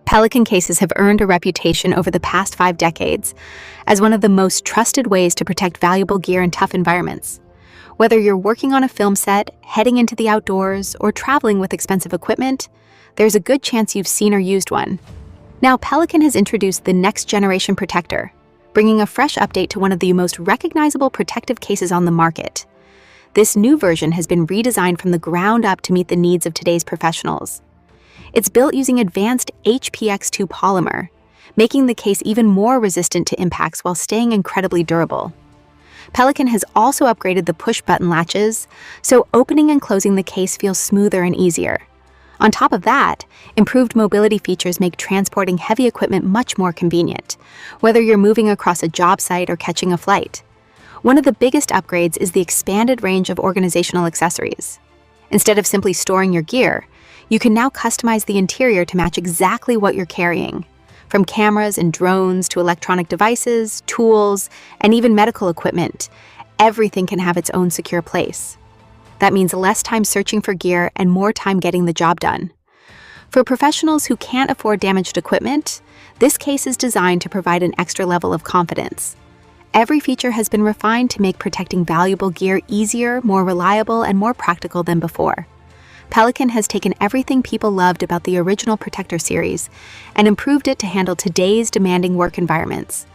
Pelican cases have earned a reputation over the past 5 decades as one of the most trusted ways to protect valuable gear in tough environments. Whether you're working on a film set, heading into the outdoors, or traveling with expensive equipment, there's a good chance you've seen or used one. Now, Pelican has introduced the next generation protector, bringing a fresh update to one of the most recognizable protective cases on the market. This new version has been redesigned from the ground up to meet the needs of today's professionals. It's built using advanced HPX2 polymer, making the case even more resistant to impacts while staying incredibly durable. Pelican has also upgraded the push-button latches, so opening and closing the case feels smoother and easier. On top of that, improved mobility features make transporting heavy equipment much more convenient, whether you're moving across a job site or catching a flight. One of the biggest upgrades is the expanded range of organizational accessories. Instead of simply storing your gear, you can now customize the interior to match exactly what you're carrying. From cameras and drones to electronic devices, tools, and even medical equipment, everything can have its own secure place. That means less time searching for gear and more time getting the job done. For professionals who can't afford damaged equipment, this case is designed to provide an extra level of confidence. Every feature has been refined to make protecting valuable gear easier, more reliable, and more practical than before. Pelican has taken everything people loved about the original Protector series and improved it to handle today's demanding work environments.